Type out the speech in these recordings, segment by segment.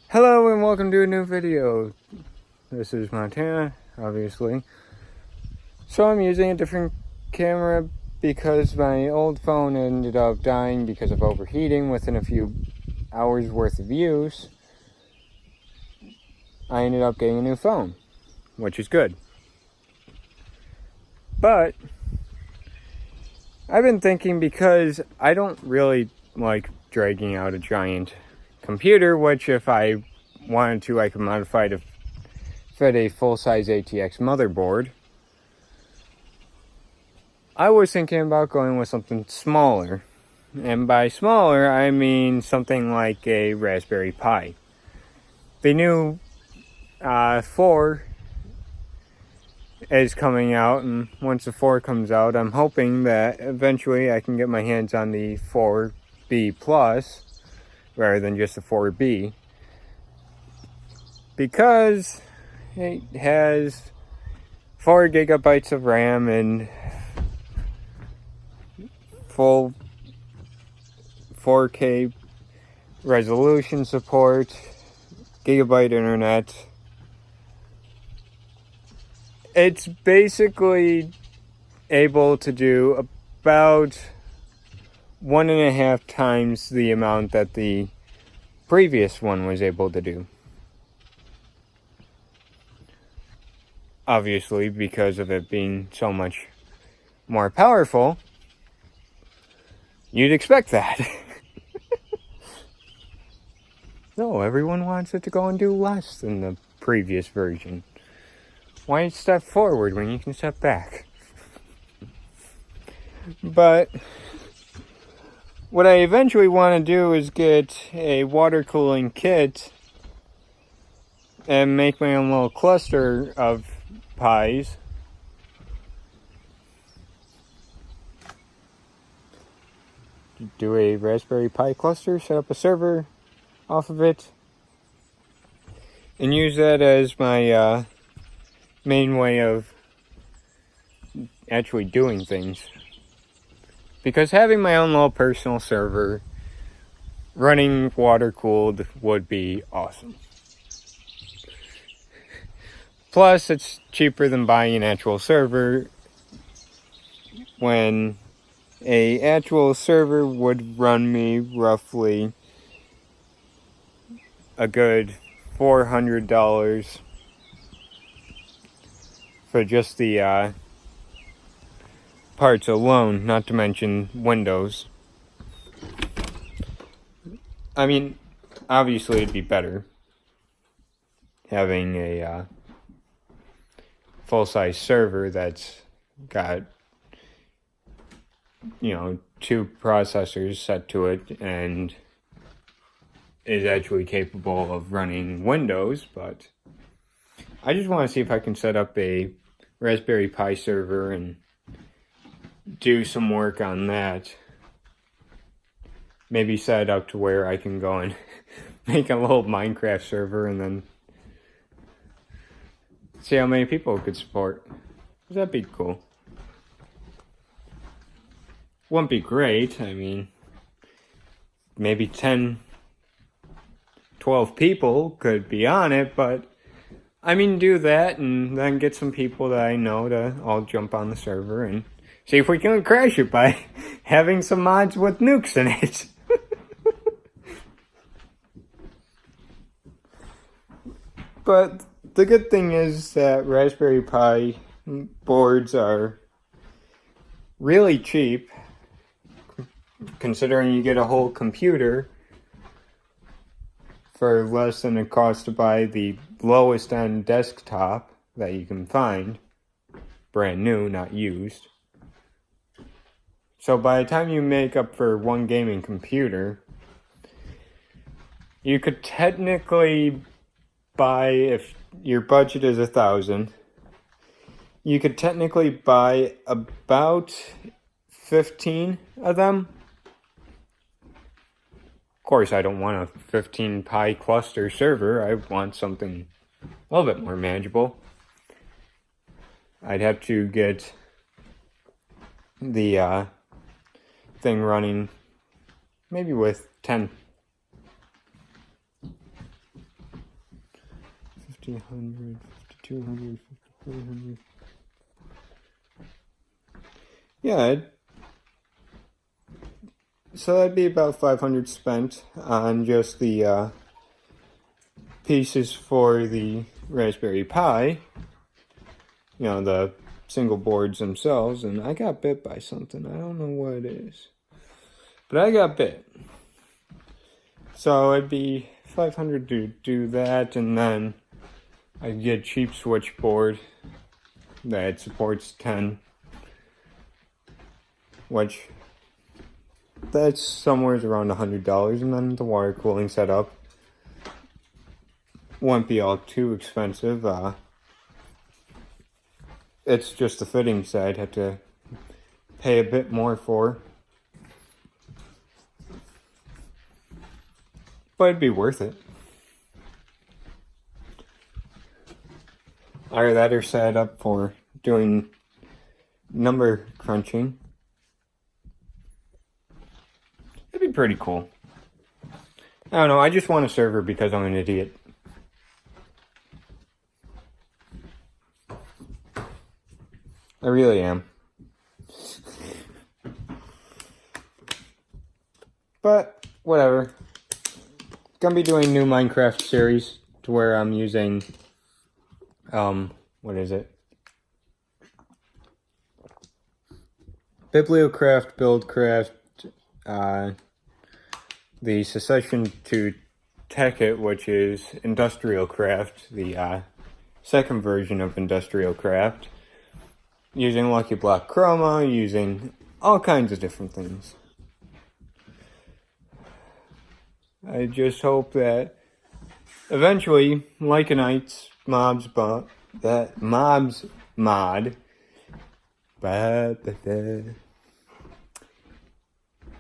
Hello and welcome to a new video. This is Montana, obviously. So I'm using a different camera because my old phone ended up dying because of overheating within a few hours worth of use. I ended up getting a new phone, which is good. But I've been thinking, because I don't really like dragging out a giant computer, which if I wanted to, I could modify to fit a full-size ATX motherboard. I was thinking about going with something smaller. And by smaller, I mean something like a Raspberry Pi. The new 4 is coming out, and once the 4 comes out, I'm hoping that eventually I can get my hands on the 4B Plus rather than just the 4B, because it has 4 gigabytes of RAM and full 4K resolution support, gigabyte internet. It's basically able to do about 1.5 times the amount that the previous one was able to do. Obviously, because of it being so much more powerful, you'd expect that. No, everyone wants it to go and do less than the previous version. Why step forward when you can step back? But what I eventually want to do is get a water cooling kit and make my own little cluster of Pis. Do a Raspberry Pi cluster, set up a server off of it, and use that as my main way of actually doing things. Because having my own little personal server running water cooled would be awesome. Plus, it's cheaper than buying an actual server, when a actual server would run me roughly a good $400 for just the parts alone, not to mention Windows. I mean, obviously it'd be better having a full-size server that's got, 2 processors set to it and is actually capable of running Windows, but I just want to see if I can set up a Raspberry Pi server and do some work on that. Maybe set it up to where I can go and make a little Minecraft server and then see how many people it could support. That'd be cool. Wouldn't be great, I mean, maybe 10, 12 people could be on it, but I mean, do that and then get some people that I know to all jump on the server and see if we can crash it by having some mods with nukes in it. But the good thing is that Raspberry Pi boards are really cheap, considering you get a whole computer for less than it costs to buy the lowest end desktop that you can find. Brand new, not used. So by the time you make up for one gaming computer, you could technically buy, if your budget is $1,000, you could technically buy about 15 of them. Of course, I don't want a 15 Pi cluster server. I want something a little bit more manageable. I'd have to get the thing running maybe with 10 50, 100, 50, 200, 50, 400. Yeah, so that'd be about 500 spent on just the pieces for the Raspberry Pi. You know, the single boards themselves, and I got bit by something. I don't know what it is, but I got bit. So it'd be 500 to do that, and then I'd get a cheap switchboard that supports 10, which that's somewhere around $100, and then the water cooling setup won't be all too expensive. It's just the fittings that I'd have to pay a bit more for. But it'd be worth it. Either that or set up for doing number crunching. It'd be pretty cool. I don't know, I just want a server because I'm an idiot. I really am. But, whatever. Gonna be doing new Minecraft series to where I'm using, what is it? Bibliocraft, Buildcraft, the succession to Tekkit, which is Industrial Craft, the second version of Industrial Craft. Using Lucky Block Chroma, using all kinds of different things. I just hope that eventually, Lycanites, mobs mod.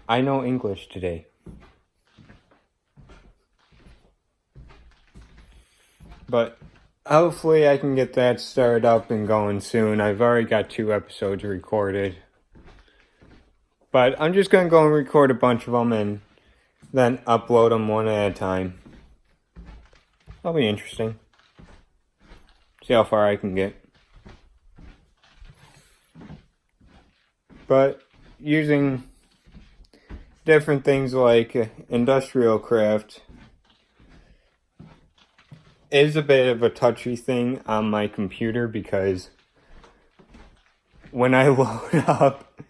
I know English today. But hopefully I can get that started up and going soon. I've already got 2 episodes recorded. But I'm just going to go and record a bunch of them and then upload them one at a time. That'll be interesting. See how far I can get. But using different things like Industrial Craft is a bit of a touchy thing on my computer because when I load up,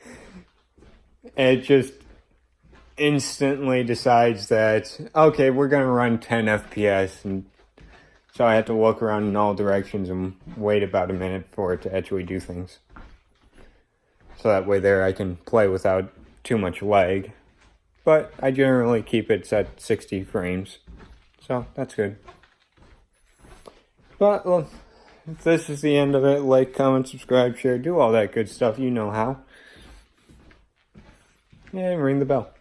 it just instantly decides that, okay, we're going to run 10 FPS, and so I have to look around in all directions and wait about a minute for it to actually do things. So that way there I can play without too much lag. But I generally keep it at 60 frames, so that's good. But, well, if this is the end of it, like, comment, subscribe, share, do all that good stuff. You know how. And ring the bell.